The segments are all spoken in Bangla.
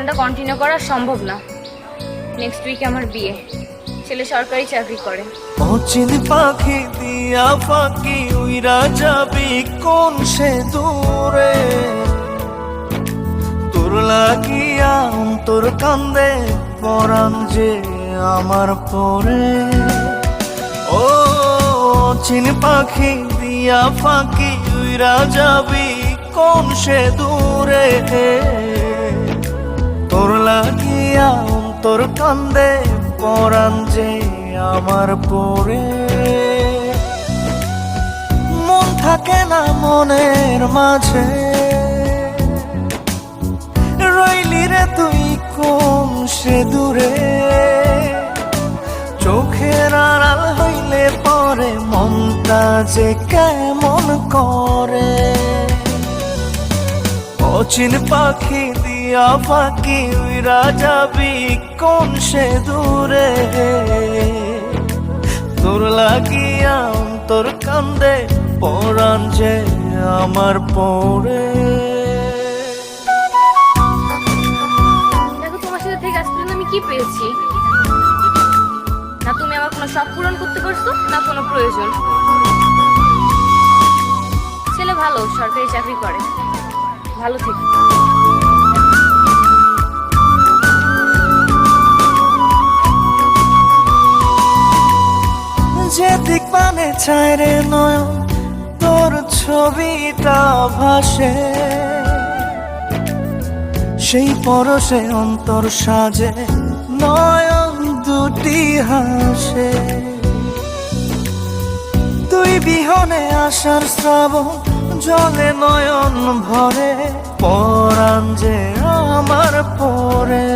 রিলেশনটা কন্টিনিউ করা সম্ভব না। নেক্সট উইকে আমার বিয়ে, ছেলে সরকারি চাকরি করে। অচিন পাখি দিয়া ফাঁকি উইরা যাবি কোন সে দূরে, তোর লাগিয়া তোর কান্দে পরাণ যে আমার পরে। ও চিন পাখি দিয়া ফাঁকি উইরা যাবি কোন সে দূরে, তোর লাগিয়া তোর কান্দে পরাণ যে আমার পরে। মন থাকে না মনের মাঝে, রইলি রে তুই কোন সে দূরে। চোখের আড়াল হইলে পরে মনটা যে কেমন করে। অচিন পাখি দিয়া ফাঁকি উইরা যাবি কোন সে দূরে, তোর লাগিয়া তোর কান্দে পরাণ যে আমার পরে। দেখো তোমার সাথে থেকে আজ পর্যন্ত আমি কি পেয়েছি? না তুমি আমার কোনো শখ পূরণ করতে পারছো, না কোনো প্রয়োজন। ছেলে ভালো, সরকারি চাকরি করে, ভালো থেকে। যে দিক পানে চায় রে নয়ন তোর ছবিটা ভাসে, সেই পরশে অন্তর সাজে নয়ন দুটি হাসে। তুই বিহনে আসার শ্রাবণ জলে নয়ন ভরে, পরাণ যে আমার পরে।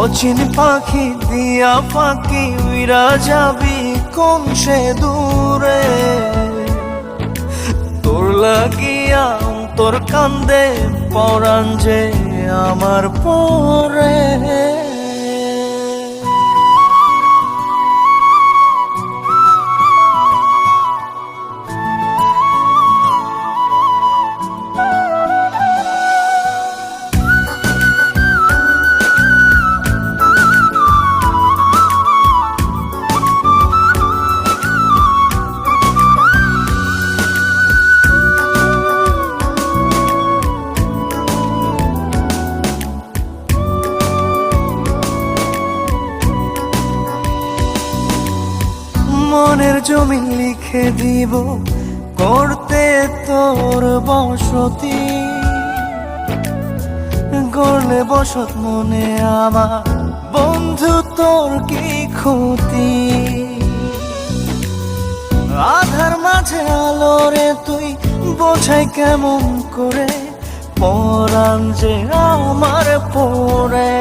অচিন পাখি দিয়া ফাঁকি উইরা যাবি কোন সে দূরে, তোর লাগিয়া তোর কান্দে পরাণ যে আমার পরে। মনের জমি লিখে দিব করতে তোর বসতি, গড়লে বসত মনে আমার বন্ধু তোর কি ক্ষতি। আধার মাঝে আলো রে তুই বোঝাই কেমন করে, পরাণ যে আমার পরে।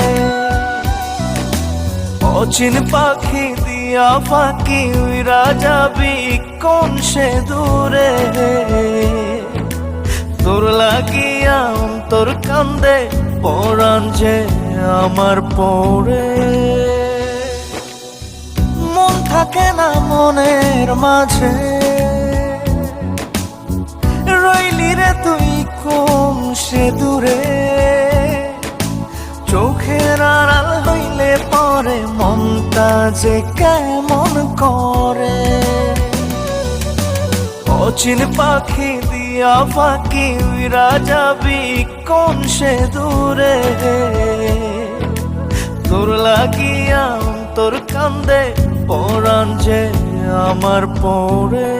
অচিন পাখি দিয়া ফাঁকি উইরা যাবি কোন সে দূরে, তোর লাগিয়া তোর কান্দে পরাণ যে আমার পরে। মন থাকে না মনের মাঝে, রইলি রে তুই কোন সে দূরে। চোখের আড়াল হইলে পরে মনটা যে কেমন করে। অচিন পাখি দিয়া ফাঁকি উইরা যাবি কোন সে দূরে, তোর লাগিয়া তোর কান্দে পরাণ যে আমার পরে।